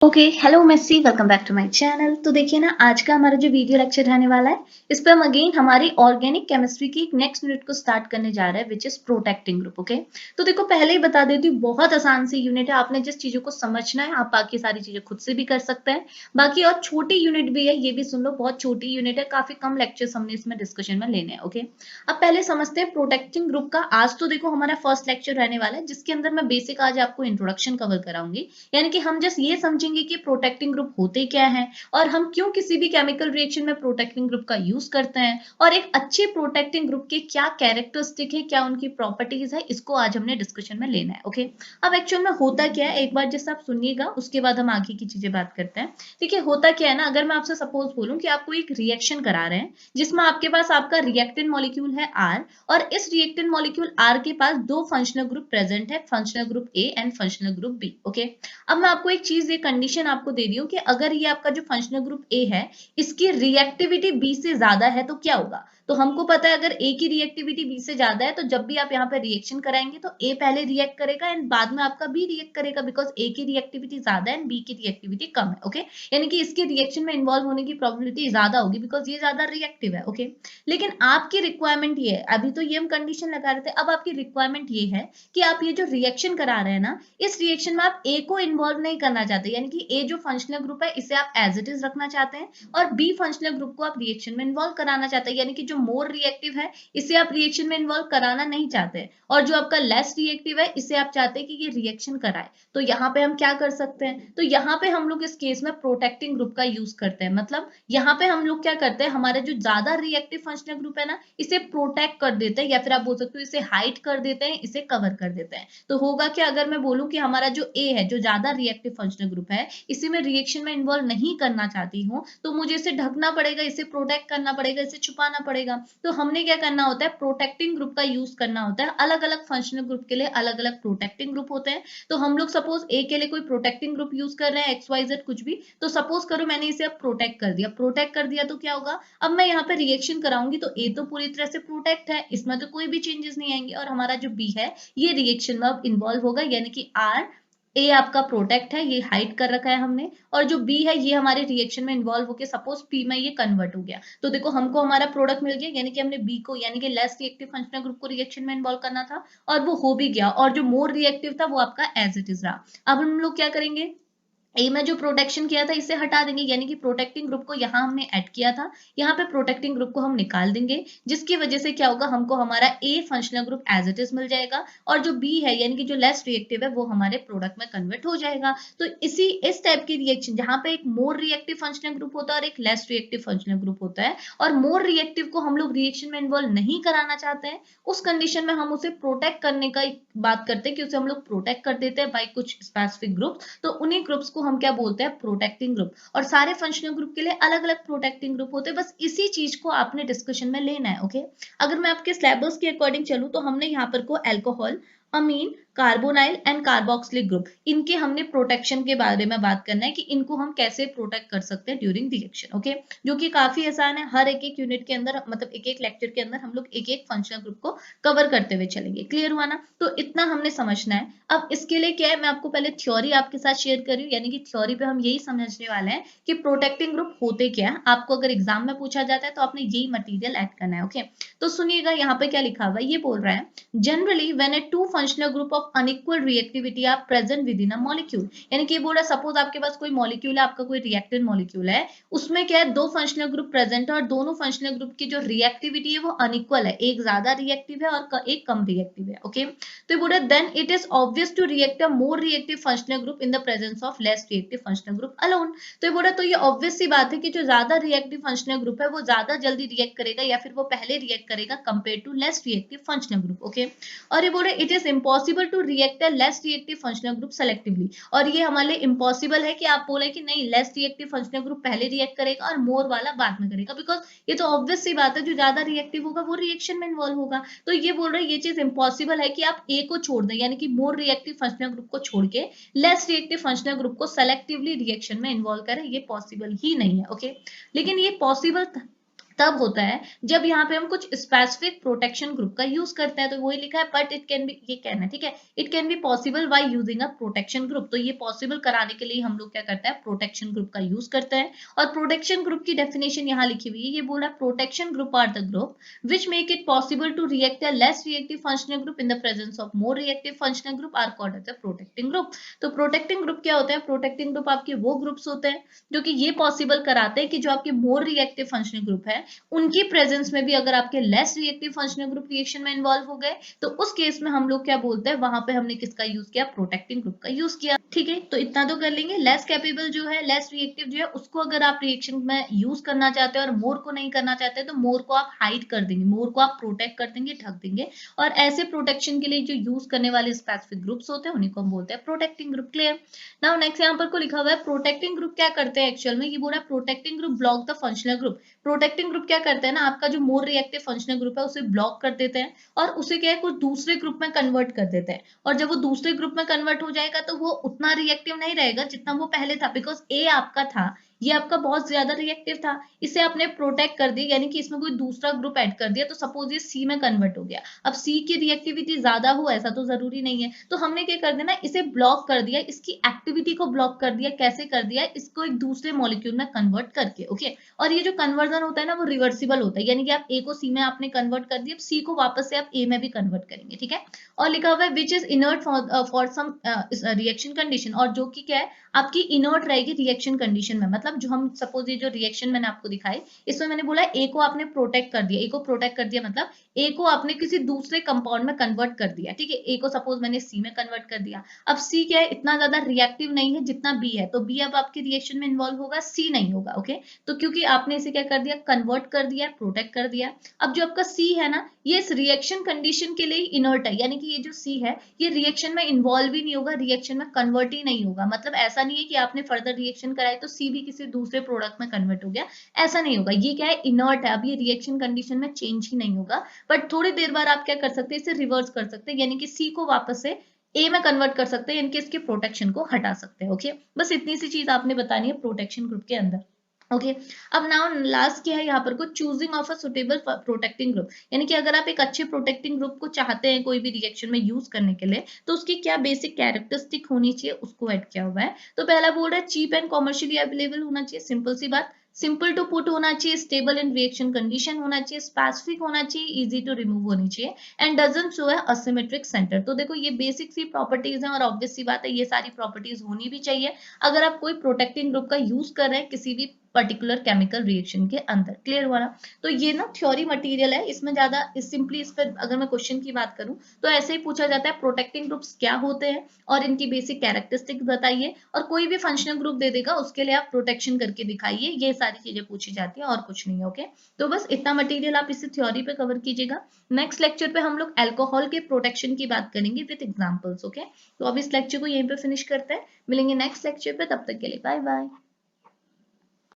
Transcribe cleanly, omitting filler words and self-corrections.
Okay hello Messi welcome back to my channel. तो देखिए ना, आज का हमारा जो वीडियो लेक्चर रहने वाला है, इस पे हम अगेन हमारी ऑर्गेनिक केमिस्ट्री की एक नेक्स्ट यूनिट को स्टार्ट करने जा रहे हैं, which is protecting group. Okay, तो देखो पहले ही बता देती हूँ, बहुत आसान सी यूनिट है। आपने जिस चीजों को समझना है, आप बाकी सारी चीजें खुद से भी कर सकते हैं। बाकी और छोटी यूनिट भी है, ये भी सुन लो, बहुत छोटी यूनिट है, काफी कम लेक्चर्स हमने इसमें डिस्कशन में लेने हैं। ओके, अब पहले समझते हैं प्रोटेक्टिंग ग्रुप का। आज तो देखो हमारा फर्स्ट लेक्चर रहने वाला है, जिसके अंदर मैं बेसिक आज आपको इंट्रोडक्शन कवर कराऊंगी। यानी कि हम जस्ट ये समझेंगे कि प्रोटेक्टिंग ग्रुप होते क्या हैं और हम क्यों किसी भी केमिकल रिएक्शन में प्रोटेक्टिंग ग्रुप का यूज करते हैं, और एक अच्छे प्रोटेक्टिंग ग्रुप के क्या कैरेक्टरिस्टिक है, क्या उनकी प्रॉपर्टीज है, इसको आज हमने डिस्कशन में लेना है। ओके, अब एक्चुअल में होता क्या है, एक बार जैसे आप सुनिएगा, उसके बाद हम आगे की चीजें बात करते हैं। देखिए होता क्या है ना, अगर मैं आपसे सपोज बोलूं कि आपको एक रिएक्शन करा रहे हैं, जिसमें आपके पास आपका रिएक्टेंट मॉलिक्यूल है आर, और इस रिएक्टेंट मॉलिक्यूल आर के पास दो फंक्शनल ग्रुप प्रेजेंट है, functional group A and functional group B. Okay, अब मैं आपको एक चीज, ये कंडीशन आपको दे रही हूँ कि अगर ये आपका जो फंक्शनल ग्रुप ए है, इसकी रिएक्टिविटी बी से ज्यादा है तो क्या होगा। तो हमको पता है अगर ए की रिएक्टिविटी बी से ज्यादा है, तो जब भी आप यहाँ पे रिएक्शन कराएंगे तो ए पहले रिएक्ट करेगा एंड बाद में आपका बी रिएक्ट करेगा, बिकॉज ए की रिएक्टिविटी ज्यादा है एंड बी की रिएक्टिविटी कम है। ओके, यानी कि इसके रिएक्शन में इन्वॉल्व होने की प्रोबेबिलिटी ज्यादा होगी, बिकॉज ये ज्यादा रिएक्टिव है। ओके, लेकिन आपकी रिक्वायरमेंट ये है, अभी तो ये हम कंडीशन लगा रहे थे, अब आपकी रिक्वायरमेंट ये है कि आप ये जो रिएक्शन करा रहे हैं ना, इस रिएक्शन में आप ए को इन्वॉल्व नहीं करना चाहते, यानी कि ए जो फंक्शनल ग्रुप है इसे आप एज इट इज रखना चाहते हैं, और बी फंक्शनल ग्रुप को आप रिएक्शन में इन्वॉल्व कराना चाहते हैं, यानी कि जो मोर रिएक्टिव है इसे आप रिएक्शन में इन्वॉल्व कराना नहीं चाहते, और जो आपका लेस रिएक्टिव है इसे आप चाहते हैं कि ये रिएक्शन कराए। तो यहाँ पे हम क्या कर सकते हैं, तो यहाँ पे हम लोग इस केस में प्रोटेक्टिंग ग्रुप का यूज करते हैं। मतलब यहाँ पे हम लोग क्या करते हैं, हमारे जो ज्यादा रिएक्टिव फंक्शनल ग्रुप है ना, इसे प्रोटेक्ट कर देते हैं, या फिर आप बोल सकते हो इसे हाइड कर देते हैं, इसे कवर कर देते हैं। तो होगा कि अगर मैं बोलूं कि हमारा जो ए है, जो ज्यादा रिएक्टिव फंक्शनल ग्रुप है, इसे मैं रिएक्शन में इन्वॉल्व नहीं करना चाहती हूँ, तो मुझे इसे ढकना पड़ेगा, इसे प्रोटेक्ट करना पड़ेगा, इसे छुपाना पड़ेगा। तो हमने क्या करना होता है, प्रोटेक्टिंग ग्रुप का यूज करना होता है। अलग अलग फंक्शनल ग्रुप के लिए अलग अलग प्रोटेक्टिंग ग्रुप होते हैं। तो हम लोग सपोज ए के लिए कोई प्रोटेक्टिंग ग्रुप यूज कर रहे हैं, एक्स वाई जेड कुछ भी, तो सपोज करो मैंने इसे अब प्रोटेक्ट कर दिया। प्रोटेक्ट कर दिया तो क्या होगा, अब मैं यहाँ पे रिएक्शन कराऊंगी तो ए तो पूरी तरह से प्रोटेक्ट है, इसमें तो कोई भी चेंजेस नहीं आएंगे, और हमारा जो बी है ये रिएक्शन में अब इन्वॉल्व होगा, यानी कि आर, ए आपका प्रोटेक्ट है, ये हाइड कर रखा है हमने, और जो बी है ये हमारे रिएक्शन में इन्वॉल्व होकर सपोज पी में ये कन्वर्ट हो गया। तो देखो हमको हमारा प्रोडक्ट मिल गया, यानी कि हमने बी को, यानी कि लेस रिएक्टिव फंक्शनल ग्रुप को रिएक्शन में इन्वॉल्व करना था, और वो हो भी गया, और जो मोर रिएक्टिव था वो आपका एज इट इज रहा। अब हम लोग क्या करेंगे, ए में जो प्रोटेक्शन किया था इसे हटा देंगे, यानी कि प्रोटेक्टिंग ग्रुप को यहाँ हमने ऐड किया था, यहाँ पे प्रोटेक्टिंग ग्रुप को हम निकाल देंगे, जिसकी वजह से क्या होगा, हमको हमारा a functional group as it is मिल जाएगा, और जो बी है यानी कि जो लेस रिएक्टिव है वो हमारे प्रोडक्ट में कन्वर्ट हो जाएगा। तो इस टाइप की रिएक्शन, जहां पे एक मोर रिएक्टिव फंक्शनल ग्रुप होता है और एक लेस रिएक्टिव फंक्शनल ग्रुप होता है, और मोर रिएक्टिव को हम लोग रिएक्शन में इन्वॉल्व नहीं कराना चाहते हैं, उस कंडीशन में हम उसे प्रोटेक्ट करने का बात करते हैं, कि उसे हम लोग प्रोटेक्ट कर देते हैं बाई कुछ स्पेसिफिक ग्रुप। तो उन्हीं ग्रुप्स को हम क्या बोलते हैं, प्रोटेक्टिंग ग्रुप। और सारे फंक्शनल ग्रुप के लिए अलग अलग प्रोटेक्टिंग ग्रुप होते हैं, बस इसी चीज को आपने डिस्कशन में लेना है। ओके, अगर मैं आपके सिलेबस के अकॉर्डिंग चलूं, तो हमने यहाँ पर को alcohol, amine, carbonyl and carboxylic group, इनके हमने प्रोटेक्शन के बारे में बात करना है, कि इनको हम कैसे प्रोटेक्ट कर सकते हैं ड्यूरिंग रिएक्शन। ओके, जो कि काफी आसान है, हर एक एक यूनिट के अंदर, मतलब एक एक लेक्चर के अंदर हम लोग एक एक फंक्शनल ग्रुप को कवर करते हुए चलेंगे। क्लियर हुआ ना, तो इतना हमने समझना है। अब इसके लिए क्या है, मैं आपको पहले थ्योरी आपके साथ शेयर कर रही हूँ, यानी कि थ्योरी पे हम यही समझने वाले हैं कि प्रोटेक्टिंग ग्रुप होते क्या है। आपको अगर एग्जाम में पूछा जाता है तो आपने यही मटेरियल ऐड करना है। ओके, तो सुनिएगा यहाँ पे क्या लिखा हुआ है, ये बोल रहा है, generally when a two functional group of unequal reactivity are present within a molecule, यानी कि ये बोल रहा है, सपोज आपके पास कोई मॉलिक्यूल है, आपका कोई रिएक्टेंट मॉलिक्यूल है, उसमें क्या है, दो फंक्शनल ग्रुप प्रेजेंट है, और दोनों फंक्शनल ग्रुप की जो रिएक्टिविटी है वो अनइक्वल है, एक ज्यादा रिएक्टिव है और एक कम रिएक्टिव है। ओके, तो बोल रहे then it is obvious to react a more reactive functional group in the presence of less reactive functional group alone. तो ये बोल रहा, तो ये ऑब्वियस सी बात है कि जो ज्यादा रिएक्टिव फंक्शनल ग्रुप है वो ज्यादा जल्दी रिएक्ट करेगा, या फिर वो पहले रिएक्ट करेगा compare to less reactive functional group. Okay, और ये बोल रहे it is impossible to react a less reactive functional group selectively, और ये हमारे लिए इम्पॉसिबल है कि आप बोले कि नहीं लेस रिएक्टिव फंक्शनल ग्रुप पहले रिएक्ट करेगा और मोर वाला बाद में करेगा, बिकॉज ये तो ऑब्वियस सी बात है, जो ज्यादा रिएक्टिव होगा वो रिएक्शन में इन्वॉल्व होगा। तो ये बोल रहे हैं ये चीज इम्पॉसिबल है कि आप ए को छोड़ दें, यानी कि मोर रिएक्टिव फंक्शनल ग्रुप को छोड़ के लेस रिएक्टिव फंक्शनल ग्रुप को सेलेक्टिवली रिएक्शन में इन्वॉल्व करें, ये पॉसिबल ही नहीं है। ओके, लेकिन ये पॉसिबल तब होता है जब यहाँ पे हम कुछ स्पेसिफिक प्रोटेक्शन ग्रुप का यूज करते हैं। तो वही लिखा है, बट इट कैन बी, ये कहना है ठीक है, it can be possible by using a protection group. तो ये पॉसिबल कराने के लिए हम लोग क्या करते हैं, प्रोटेक्शन ग्रुप का यूज करते हैं। और प्रोटेक्शन ग्रुप की डेफिनेशन यहाँ लिखी हुई है, ये बोला protection group are the group which make it possible to react a less reactive functional group in the presence of more reactive functional group are called as a protecting group। तो protecting group क्या होता है, protecting group आपके वो groups होते हैं जो कि ये पॉसिबल कराते हैं कि जो आपके मोर रिएक्टिव फंक्शनल ग्रुप है उनकी प्रेजेंस में भी अगर आपके less reactive functional group reaction में इन्वॉल्व हो गए तो उस केस में हम लोग क्या बोलते हैं, वहां पे हमने किसका यूज किया, प्रोटेक्टिंग ग्रुप का यूज किया। ठीक है, तो इतना तो कर लेंगे। लेस कैपेबल जो है, लेस रिएक्टिव जो है, उसको अगर आप रिएक्शन में यूज करना चाहते हैं और मोर को नहीं करना चाहते तो मोर को आप हाइड कर देंगे, मोर को आप प्रोटेक्ट कर देंगे, ढक देंगे। और ऐसे प्रोटेक्शन के लिए जो यूज करने वाले स्पेसिफिक ग्रुप्स होते हैं उन्हीं को हम बोलते हैं protecting group. Clear. Now next यहाँ पर को लिखा हुआ है प्रोटेक्टिंग ग्रुप क्या करते हैं एक्चुअल में, ये बोल रहा है protecting group block the functional group. Protecting group क्या करते हैं ना, आपका जो मोर रिएक्टिव फंक्शनल ग्रुप है उसे ब्लॉक कर देते हैं और उसे क्या है, कुछ दूसरे ग्रुप में कन्वर्ट कर देते हैं। और जब वो दूसरे ग्रुप में कन्वर्ट हो जाएगा तो वो उतना रिएक्टिव नहीं रहेगा जितना वो पहले था, बिकॉज ए आपका था, ये आपका बहुत ज्यादा रिएक्टिव था, इसे आपने प्रोटेक्ट कर दिया, यानी कि इसमें कोई दूसरा ग्रुप ऐड कर दिया, तो सपोज ये सी में कन्वर्ट हो गया। अब सी की रिएक्टिविटी ज्यादा हो ऐसा तो जरूरी नहीं है, तो हमने क्या कर देना, इसे ब्लॉक कर दिया, इसकी एक्टिविटी को ब्लॉक कर दिया। कैसे कर दिया, इसको एक दूसरे मॉलिक्यूल में कन्वर्ट करके। ओके, और ये जो कन्वर्जन होता है ना वो रिवर्सिबल होता है, यानी कि आप ए को सी में आपने कन्वर्ट कर दिया, सी को वापस से आप ए में भी कन्वर्ट करेंगे। ठीक है, और लिखा हुआ है which is inert for some reaction condition, और जो कि क्या है, आपकी इनर्ट रहेगी रिएक्शन कंडीशन में। मतलब जो हम सपोज ये जो रिएक्शन मैंने आपको दिखाई, इसमें मैंने बोला ए को आपने प्रोटेक्ट कर दिया, ए को प्रोटेक्ट कर दिया मतलब ए को आपने किसी दूसरे कंपाउंड में कन्वर्ट कर दिया। ठीक है, ए को सपोज मैंने सी में कन्वर्ट कर दिया। अब सी क्या है, इतना ज्यादा रिएक्टिव नहीं है जितना बी है, तो बी अब आपकी रिएक्शन में इन्वॉल्व होगा, सी नहीं होगा। ओके, तो क्योंकि आपने इसे क्या कर दिया, कन्वर्ट कर दिया, प्रोटेक्ट कर दिया। अब जो आपका सी है ना, ये इस रिएक्शन कंडीशन के लिए इनर्ट है, यानी कि ये जो सी है ये रिएक्शन में इन्वॉल्व ही नहीं होगा, रिएक्शन में कन्वर्ट ही नहीं होगा। मतलब ऐसा नहीं है कि आपने फर्दर रिएक्शन कराई तो सी भी किसी दूसरे प्रोडक्ट में कन्वर्ट हो गया, ऐसा नहीं होगा। ये क्या है, इनर्ट है, अब ये रिएक्शन कंडीशन में चेंज ही नहीं होगा। बट थोड़ी देर बाद आप क्या कर सकते हैं, इसे रिवर्स कर सकते हैं, यानी कि सी को वापस से ए में कन्वर्ट कर सकते हैं, इनके इसके प्रोटेक्शन को हटा सकते हैं। ओके, बस इतनी सी चीज आपने बतानी है प्रोटेक्शन ग्रुप के अंदर। ओके, अब नाउ लास्ट क्या है यहाँ पर को, choosing of a suitable protecting group, यानी कि अगर आप एक अच्छे प्रोटेक्टिंग ग्रुप को चाहते हैं कोई भी रिएक्शन में यूज करने के लिए तो उसकी क्या बेसिक कैरेक्टरिस्टिक होनी चाहिए, उसको ऐड किया हुआ है। तो पहला बोल रहा है चीप एंड कॉमर्शियली अवेलेबल होना चाहिए, सिंपल सी बात, सिंपल टू पुट होना चाहिए, स्टेबल इन रिएक्शन कंडीशन होना चाहिए, स्पेसिफिक होना चाहिए, इजी टू रिमूव होनी चाहिए, एंड डजंट शो है असिमेट्रिक सेंटर। तो देखो ये बेसिक सी प्रॉपर्टीज हैं और ऑब्वियस सी बात है ये सारी प्रॉपर्टीज होनी भी चाहिए अगर आप कोई प्रोटेक्टिंग ग्रुप का यूज कर रहे हैं किसी भी पर्टिकुलर केमिकल रिएक्शन के अंदर। क्लियर हुआ ना। तो ये ना थ्योरी मटेरियल है, इसमें ज्यादा सिंपली इस पर अगर मैं क्वेश्चन की बात करूं तो ऐसे ही पूछा जाता है प्रोटेक्टिंग ग्रुप्स क्या होते हैं और इनकी बेसिक कैरेक्टरिस्टिक्स बताइए, और कोई भी फंक्शनल ग्रुप दे देगा उसके लिए आप प्रोटेक्शन करके दिखाइए, ये सारी चीजें पूछी जाती है और कुछ नहीं। ओके, तो बस इतना मटेरियल आप इसे थ्योरी पे कवर कीजिएगा। नेक्स्ट लेक्चर पे हम लोग अल्कोहल के प्रोटेक्शन की बात करेंगे विद एग्जांपल्स। ओके, तो अब इस लेक्चर को यहीं पे फिनिश करते हैं, मिलेंगे नेक्स्ट लेक्चर पे, तब तक के लिए बाय बाय।